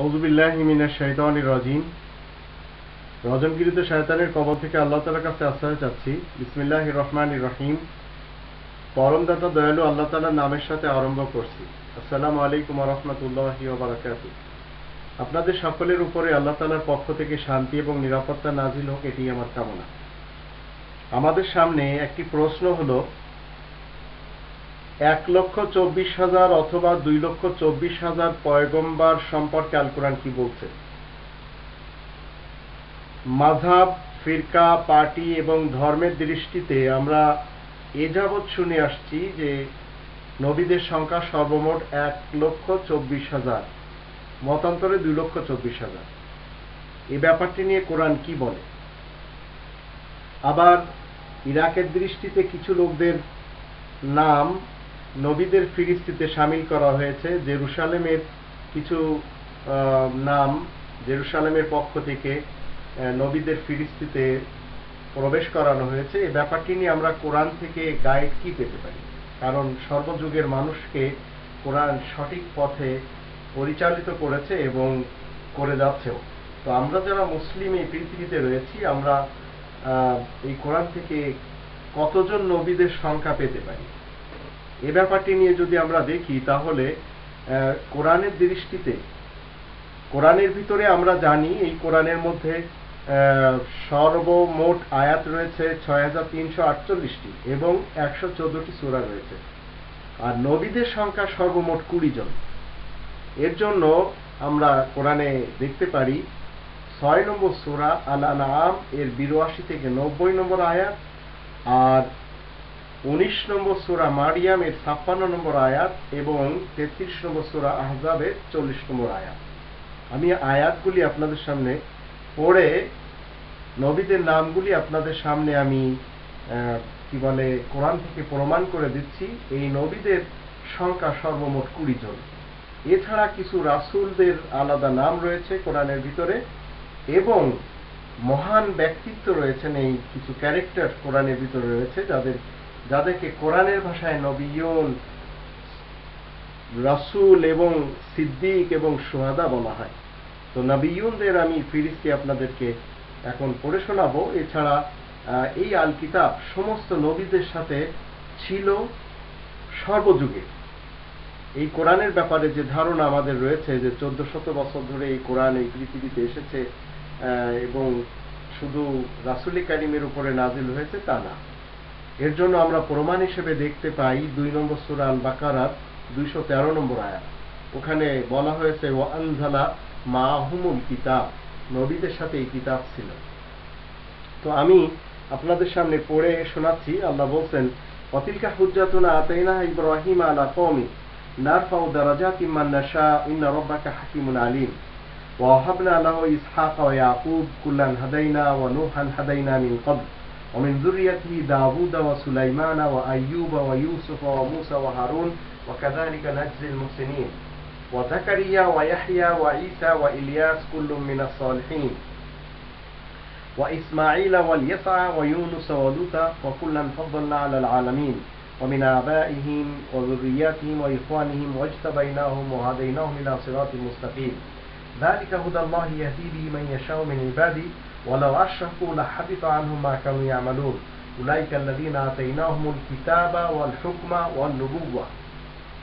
আউযু বিল্লাহি মিনাশ শাইতানির রাজিম। রজমগিরিত শয়তানের কবল থেকে আল্লাহ তাআলার কাছে আশ্রয় চাচ্ছি। বিসমিল্লাহির রহমানির রহিম। পরমদাতা দয়ালু আল্লাহ তাআলার নামের সাথে আরম্ভ করছি। আসসালামু আলাইকুম ওয়া রাহমাতুল্লাহি ওয়া বারাকাতুহু। আপনাদের সকলের উপরে আল্লাহ তাআলার পক্ষ থেকে শান্তি এবং নিরাপত্তা নাজিল হোক, এটি আমার কামনা। আমাদের সামনে একটি প্রশ্ন হলো, 1,24,000 অথবা 2,24,000 পয়গম্বর সম্পর্কে আল কোরআন কি বলছে? মাযহাব, ফিরকা, পার্টি এবং ধর্মের দৃষ্টিতে আমরা এ যাবৎ শুনে আসছি যে নবীদের সংখ্যা সর্বমোট 1,24,000, মতান্তরে 2,24,000। এই ব্যাপারটি নিয়ে কোরআন কি বলে? আবার ইরাকের দৃষ্টিতে কিছু লোকদের নাম নবীদের ফিরিস্তিতে শামিল করা হয়েছে। জেরুসালেমের কিছু নাম জেরুসালেমের পক্ষ থেকে নবীদের ফিরিস্তিতে প্রবেশ করানো হয়েছে। এই ব্যাপারটি নিয়ে আমরা কোরআন থেকে গাইড কি পেতে পারি? কারণ সর্বযুগের মানুষকে কোরআন সঠিক পথে পরিচালিত করেছে এবং করে যাচ্ছেও। তো আমরা যারা মুসলিম এই পৃথিবীতে রয়েছি, আমরা এই কোরআন থেকে কতজন নবীদের সংখ্যা পেতে পারি? এ ব্যাপারটি নিয়ে যদি আমরা দেখি, তাহলে কোরআনের দৃষ্টিতে, কোরআনের ভিতরে আমরা জানি এই কোরআনের মধ্যে সর্বমোট আয়াত রয়েছে 6,348টি এবং 114টি সূরা রয়েছে। আর নবীদের সংখ্যা সর্বমোট 20 জন। এর জন্য আমরা কোরআনে দেখতে পারি 6 নম্বর সূরা আল আনআম এর 82 থেকে 90 নম্বর আয়াত, আর 19 নম্বর সূরা মারিয়াম এর 56 নম্বর আয়াত এবং 33 নম্বর সূরা আহজাবের 40 নম্বর আয়াত। আমি আয়াতগুলি আপনাদের সামনে পড়ে নবীদের নামগুলি আপনাদের সামনে আমি কোরআন থেকে প্রমাণ করে দিচ্ছি। এই নবীদের সংখ্যা সর্বমোট 20 জন। এছাড়া কিছু রাসূলদের আলাদা নাম রয়েছে কোরআনের ভিতরে, এবং মহান ব্যক্তিত্ব রয়েছেন, এই কিছু ক্যারেক্টার কোরআনের ভিতরে রয়েছে যাদেরকে কোরআনের ভাষায় নবিয়ুন, রাসূল এবং সিদ্দিক এবং শুহাদা বলা হয়। তো নবিয়ুনদের আমি ফিরিস্তি আপনাদেরকে এখন পড়ে শোনাবো। এছাড়া এই আল কিতাব সমস্ত নবীদের সাথে ছিল সর্বযুগে। এই কোরআনের ব্যাপারে যে ধারণা আমাদের রয়েছে যে 1400 বছর ধরে এই কোরআন এই পৃথিবীতে এসেছে এবং শুধু রাসূল কারীমের উপরে নাজিল হয়েছে, তা না। এর জন্য আমরা প্রমাণ হিসেবে দেখতে পাই 2 নম্বর সূরা আল বাকারার 213 নম্বর আয়াত। ওখানে বলা হয়েছে ওয়া আনজালা মাহুমুল কিতাব, নবীদের সাথে এই কিতাব ছিল। তো আমি আপনাদের সামনে পড়ে শোনাচ্ছি। আল্লাহ বলছেন, ওয়াতিলকা হুজ্জাতুনা আতাইনাহা ইব্রাহিম আলা কওমি নারফাউ দারাজাতিম মান নাশা ইন্না রাব্বাকা হাকীমুন আলীম ওয়া ওয়াহাবনা লাহু ইসহাকা ওয়া ইয়াকুব কুল্লান হাদাইনা ওয়া নূহান হাদাইনা মিন ক্বাবল ومن ذريته داوود وسليمان وأيوب ويوسف وموسى وهارون وكذلك نجزي المحسنين وزكريا ويحيى وعيسى وإلياس كل من الصالحين وإسماعيل واليسع ويونس ولوطا وكلا فضلنا على العالمين ومن آبائهم وذرياتهم وإخوانهم واجتبيناهم وهديناهم إلى صراط مستقيم ذلك هدى الله يهدي به من يشاء من عباده ولو أشركوا لحبط عنهم ما كانوا يعملون أولئك الذين آتيناهم الكتاب والحكم والنبوة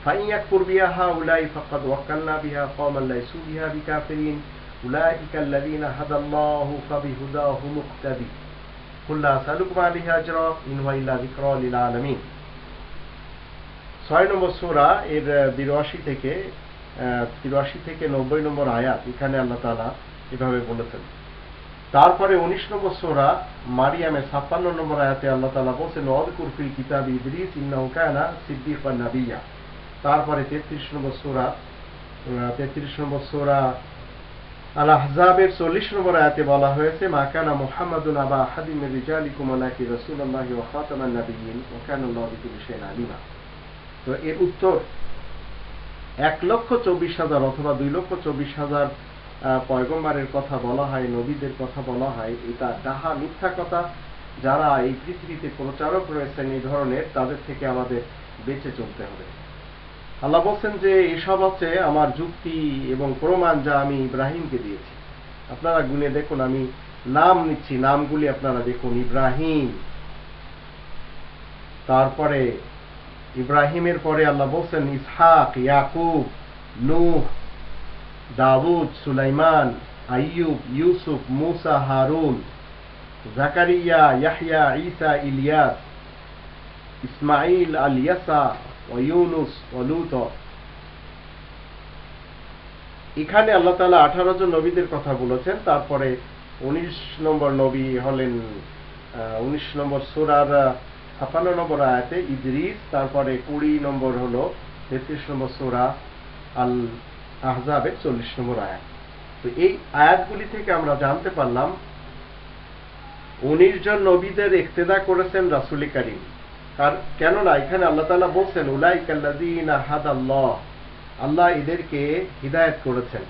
فإن يكفر بها هؤلاء فقد وكلنا بها قوما ليسوا بها بكافرين أولئك الذين هدى الله فبهداه مقتدي قل لا أسألكم عليه أجرا إن هو إلا ذكرى للعالمين। 6 নম্বর সূরা এর 82 থেকে 90 নম্বর আয়াত। এখানে আল্লাহ তাআলা এভাবে বলেছেন। তারপরে 19 নম্বর সূরা মারিয়ামের 56 নম্বর আয়াতে আল্লাহ তাআলা বলেছেন, ওয়াযকুর ফিল কিতাবি ইদ্রিস ইন্নাহু কানা সিদ্দীকান নাবিয়্যা। তারপরে 33 নম্বর সূরা আল আহজাবের 40 নম্বর আয়াতে বলা হয়েছে, মা কানা মুহাম্মাদুন আবা আহাদিন মির রিজালিকুম ওয়ালাকিন রাসূলুল্লাহি ওয়া খাতামান নাবিয়্যিন ওয়া কানা আল্লাহু বিকুল্লি শাইইন আলিমা। তো এর উত্তর, 1,24,000 অথবা 2,24,000 পয়গম্বরের কথা বলা হয়, নবীদের কথা বলা হয়, এটা ডাহা মিথ্যা কথা। যারা এই পৃথিবীতে প্রচারক রয়েছেন এই ধরনের, তাদের থেকে আমাদের বেঁচে চলতে হবে। আল্লাহ বলছেন যে এসব হচ্ছে আমার যুক্তি এবং প্রমাণ যা আমি ইব্রাহিমকে দিয়েছি। আপনারা গুনে দেখুন, আমি নাম নিচ্ছি, নামগুলি আপনারা দেখুন। ইব্রাহিম, তারপরে ইব্রাহিমের পরে আল্লাহ বলছেন ইসহাক, ইয়াকুব, নূহ, দাউদ, সুলাইমান, আইয়ুব, ইউসুফ, মুসা, হারুন, জাকারিয়া, ইয়াহইয়া, ঈসা, ইলিয়াস, ইসমাইল, আল ইয়াসা, ও ইউনুস, ও লূত। এখানে আল্লাহ তাআলা 18 জন নবীদের কথা বলেছেন। তারপরে 19 নম্বর নবী হলেন 19 নম্বর সূরার 56 নম্বর আয়াতে ইদ্রিস। তারপরে 20 নম্বর হলো 33 নম্বর সূরা আল আহজাবের 40 নম্বর আয়াত। তো এই আয়াতগুলি থেকে আমরা জানতে পারলাম 19 জন নবীদের ইক্তেদা করেছেন রাসূল করিম। কেননা এখানে আল্লাহ তাআলা বলছেন উলাইকাল্লাযীনা হাদাল্লাহ, আল্লাহ এদেরকে হিদায়াত করেছেন।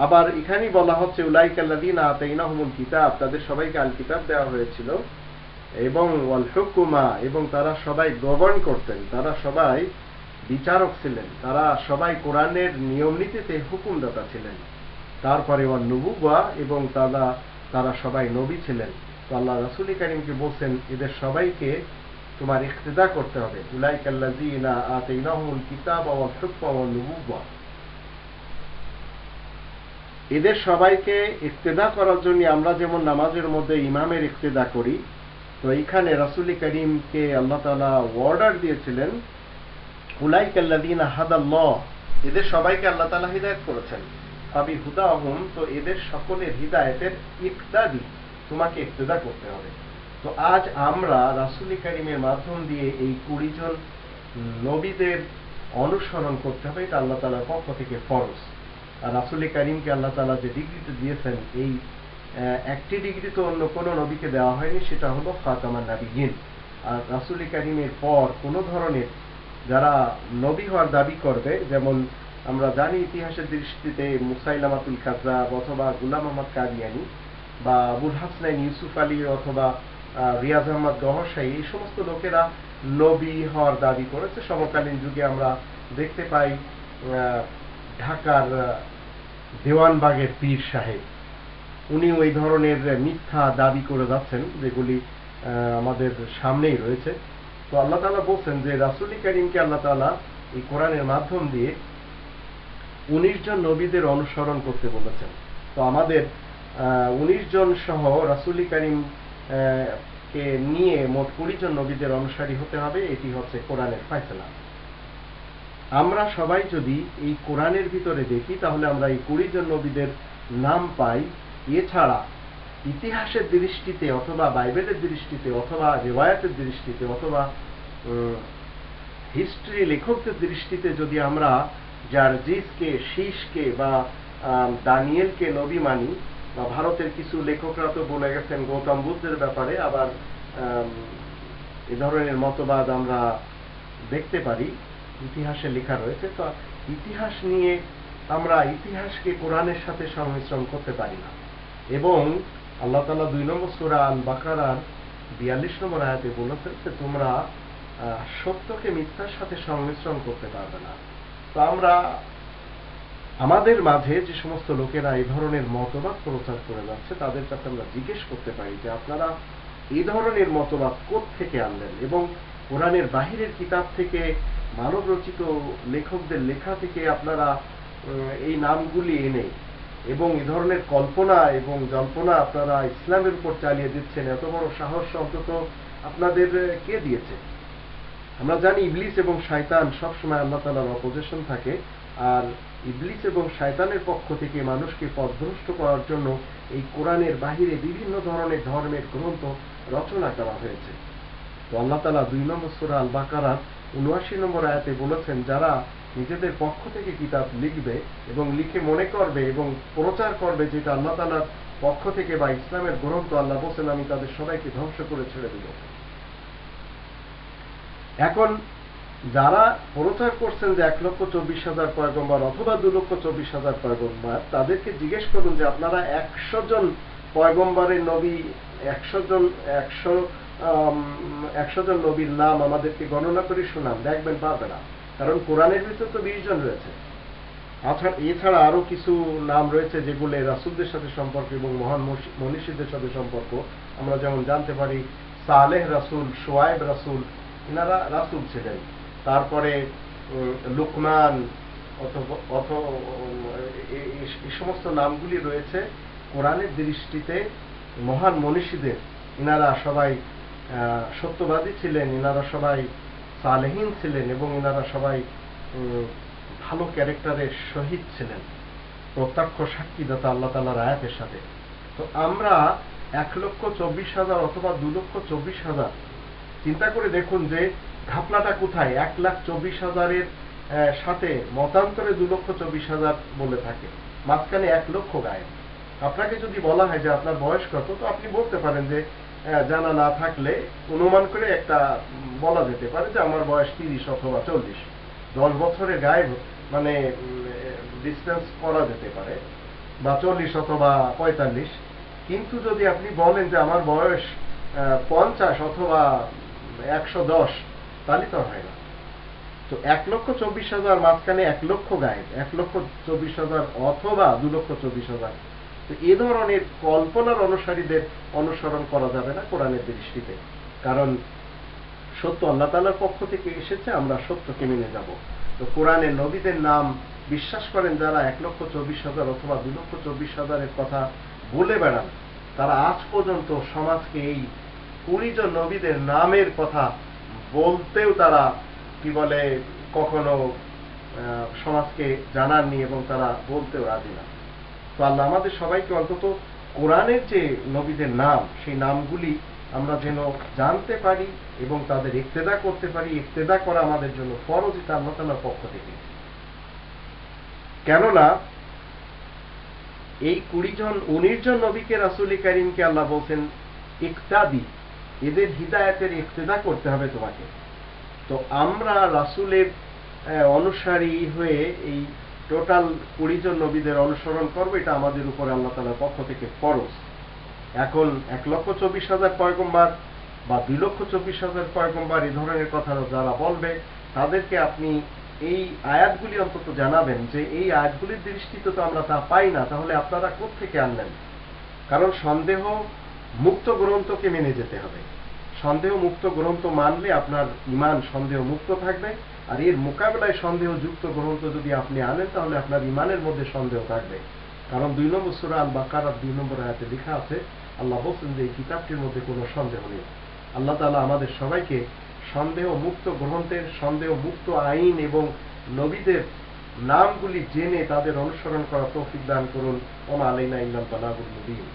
আবার এখানেই বলা হচ্ছে উলাইকাল্লাযীনা আতাইনাহুমুল কিতাব, তাদের সবাইকে আল কিতাব দেওয়া হয়েছিল, এবং ওয়াল হুকুমা, এবং তারা সবাই গভর্ন করতেন, তারা সবাই বিচারক ছিলেন, তারা সবাই কোরআনের নিয়ম নীতিতে হুকুমদাতা ছিলেন। তারপরে ওয়ান নবুওয়া, এবং তারা সবাই নবী ছিলেন। তো আল্লাহ রাসূল করিমকে বলছেন এদের সবাইকে তোমার ইক্তেদা করতে হবে। উলাইকাল্লাযীনা আতাইনাহুমুল কিতাব ওয়াল হুকমা ওয়ান নবুওয়া, এদের সবাইকে ইক্তেদা করার জন্য আমরা যেমন নামাজের মধ্যে ইমামের ইক্তেদা করি, তো এইখানে রাসূল করিমকে আল্লাহ তাআলা অর্ডার দিয়েছিলেন উলাইকাল্লাযীনা হাদাল্লাহ, এদের সবাইকে আল্লাহ তাআলা হিদায়াত করেছেন। ফাবি হুদাহুম, তো এদের সকলের হিদায়াতের ইক্তাদি, তোমাকে ইক্তেদা করতে হবে। তো আজ আমরা রাসূল করিমের মাধ্যম দিয়ে এই 20 জন নবীদের অনুসরণ করতে হবে, এটা আল্লাহ তাআলার পক্ষ থেকে ফরজ। আর রাসূল করিমকে আল্লাহ তাআলা যে ডিগ্রিটা দিয়েছেন, এই একটি ডিগ্রি তো অন্য কোনো নবীকে দেওয়া হয়নি, সেটা হলো খাতামান নাবিয়িন। আর রাসূল করিমের পর কোনো ধরনের যারা নবী হওয়ার দাবি করবে, যেমন আমরা জানি ইতিহাসের দৃষ্টিতে মুসাইলামাতুল কাযযাব অথবা গোলাম আহমদ কাদিয়ানী বা আবুল হাসনাইন ইউসুফ আলী অথবা রিয়াজ আহমদ গহরশাহী, এই সমস্ত লোকেরা নবী হওয়ার দাবি করেছে। সমকালীন যুগে আমরা দেখতে পাই ঢাকার দেওয়ানবাগের পীর সাহেব, উনি ওই ধরনের মিথ্যা দাবি করে যাচ্ছেন, যেগুলি আমাদের সামনেই রয়েছে। তো আল্লাহ তাআলা বলছেন যে রাসূল করিমকে আল্লাহ তাআলা এই কোরআনের মাধ্যম দিয়ে 19 জন নবীদের অনুসরণ করতে বলেছেন। তো আমাদের 19 জন সহ রাসূল করিম কে নিয়ে মোট 20 জন নবীদের অনুসারী হতে হবে। এটি হচ্ছে কোরআনের ফয়সালা। আমরা সবাই যদি এই কোরআনের ভিতরে দেখি, তাহলে আমরা এই 20 জন নবীদের নাম পাই। এছাড়া ইতিহাসের দৃষ্টিতে অথবা বাইবেলের দৃষ্টিতে অথবা রিওয়ায়াতের দৃষ্টিতে অথবা হিস্ট্রি লেখকদের দৃষ্টিতে যদি আমরা জার্জিসকে, শীষকে বা দানিয়েলকে নবী মানি, বা ভারতের কিছু লেখকরা তো বলে গেছেন গৌতম বুদ্ধের ব্যাপারে, আবার এ ধরনের মতবাদ আমরা দেখতে পারি, ইতিহাসে লেখা রয়েছে। তো ইতিহাস নিয়ে আমরা ইতিহাসকে কোরআনের সাথে সংমিশ্রণ করতে পারি না। এবং আল্লাহ তাআলা 2 নম্বর সূরা আল বাকারার 42 নম্বর আয়াতে বলেছেন যে তোমরা সত্যকে মিথ্যার সাথে সংমিশ্রণ করতে পারবে না। তো আমরা আমাদের মাঝে যে সমস্ত লোকেরা এই ধরনের মতবাদ প্রচার করে যাচ্ছে, তাদের কাছে আমরা জিজ্ঞেস করতে পারি যে আপনারা এই ধরনের মতবাদ কোত্থেকে আনলেন, এবং কোরআনের বাহিরের কিতাব থেকে, মানব রচিত লেখকদের লেখা থেকে আপনারা এই নামগুলি এনে এবং এই ধরনের কল্পনা এবং জল্পনা আপনারা ইসলামের উপর চালিয়ে দিচ্ছেন, এত বড় সাহস অন্তত আপনাদের কে দিয়েছে? আমরা জানি ইবলিস এবং শয়তান সবসময় আল্লাহ তাআলার অপোজিশন থাকে, আর ইবলিস এবং শয়তানের পক্ষ থেকে মানুষকে পথভ্রষ্ট করার জন্য এই কোরআনের বাহিরে বিভিন্ন ধরনের ধর্মের গ্রন্থ রচনা করা হয়েছে। তো আল্লাহ তাআলা 2 নম্বর সূরা আল বাকারার 79 নম্বর আয়াতে বলেছেন, যারা নিজেদের পক্ষ থেকে কিতাব লিখবে এবং লিখে মনে করবে এবং প্রচার করবে যেটা আল্লাহ তাআলার পক্ষ থেকে বা ইসলামের গ্রন্থ, আল্লাহ বলেন আমি তাদের সবাইকে ধ্বংস করে ছেড়ে দেব। এখন যারা প্রচার করছেন যে 1,24,000 পয়গম্বর অথবা 2,24,000 পয়গম্বর, তাদেরকে জিজ্ঞেস করুন যে আপনারা 100 জন পয়গম্বরের নবী, 100 জন নবীর নাম আমাদেরকে গণনা করে শোনান, দেখবেন পারবে না। কারণ কোরআনের ভিতর তো 20 জন রয়েছে। এছাড়া আরো কিছু নাম রয়েছে যেগুলো রাসূলদের সাথে সম্পর্ক এবং মহান মনীষীদের সাথে সম্পর্ক। আমরা যেমন জানতে পারি সালেহ রাসূল, শোয়াইব রাসূল, এনারা রাসূল ছিলেন। তারপরে লুকমান, এই সমস্ত নামগুলি রয়েছে কোরআনের দৃষ্টিতে মহান মনীষীদের। এনারা সবাই সত্যবাদী ছিলেন, এনারা সবাই সালেহীন ছিলেন এবং এনারা সবাই ভালো ক্যারেক্টারের শহীদ ছিলেন, প্রত্যক্ষ সাক্ষীদাতা আল্লাহ তাআলার আয়াতের সাথে। তো আমরা 1,24,000 অথবা 2,24,000, চিন্তা করে দেখুন যে ঘাপলাটা কোথায়। 1,24,000-এর সাথে মতান্তরে 2,24,000 বলে থাকে, মাঝখানে 1 লক্ষ গায়েব। আপনাকে যদি বলা হয় যে আপনার বয়স কত, তো আপনি বলতে পারেন যে জানা না থাকলে অনুমান করে একটা বলা যেতে পারে যে আমার বয়স 30 অথবা 40। 10 বছরের গায়েব মানে ডিস্টেন্স করা যেতে পারে, বা 40 অথবা 45। কিন্তু যদি আপনি বলেন যে আমার বয়স 50 অথবা 110, তাহলে তো হয় না। তো 1,24,000 মাঝখানে 1 লক্ষ গায়েব, 1,24,000 অথবা 2,24,000। তো এ ধরনের কল্পনার অনুসারীদের অনুসরণ করা যাবে না কোরআনের দৃষ্টিতে, কারণ সত্য আল্লাহ তাআলার পক্ষ থেকে এসেছে, আমরা সত্যকে মেনে যাব। তো কোরআনের নবীদের নাম বিশ্বাস করেন যারা 1,24,000 অথবা 2,24,000-এর কথা বলে বেড়ান, তারা আজ পর্যন্ত সমাজকে এই 20 জন নবীদের নামের কথা বলতেও তারা কি বলে কখনো সমাজকে জানাননি এবং তারা বলতেও রাজি না। তো আল্লাহ আমাদের সবাইকে অন্তত কোরআনের যে নবীদের নাম, সেই নামগুলি আমরা যেন জানতে পারি এবং তাদের ইক্তেদা করতে পারি। ইক্তেদা করা আমাদের জন্য ফরজ, এটা আল্লাহ তাআলার পক্ষ থেকে। কেননা এই 19 জন নবীকে রাসূল কারীমকে আল্লাহ বলছেন ইক্তাদি, এদের হিদায়াতের ইক্তেদা করতে হবে তোমাকে। তো আমরা রাসূলের অনুসারী হয়ে এই টোটাল 20 জন নবীদের অনুসরণ করবো, এটা আমাদের উপরে আল্লাহ তাআলার পক্ষ থেকে ফরজ। এখন 1,24,000 পয়গম্বর বা 2,24,000 পয়গম্বর এই ধরনের কথা যারা বলবে, তাদেরকে আপনি এই আয়াতগুলি অন্তত জানাবেন যে এই আয়াতগুলির দৃষ্টিতে তো আমরা তা পাই না, তাহলে আপনারা কোত্থেকে আনলেন? কারণ সন্দেহ মুক্ত গ্রন্থকে মেনে যেতে হবে। সন্দেহ মুক্ত গ্রন্থ মানলে আপনার ঈমান সন্দেহ মুক্ত থাকবে, আর এর মোকাবেলায় সন্দেহযুক্ত গ্রন্থ যদি আপনি আনেন তাহলে আপনার ঈমানের মধ্যে সন্দেহ থাকবে। কারণ 2 নম্বর সূরা আল বাকারার 2 নম্বর আয়াতে লেখা আছে, আল্লাহ বলেন যে এই কিতাবটির মধ্যে কোনো সন্দেহ নেই। আল্লাহ তাআলা আমাদের সবাইকে সন্দেহ মুক্ত গ্রন্থের, সন্দেহ মুক্ত আইন এবং নবীদের নামগুলি জেনে তাদের অনুসরণ করা তৌফিক দান করুন। ওমা আলাইনা ইল্লাল বালাগুল মুবিন।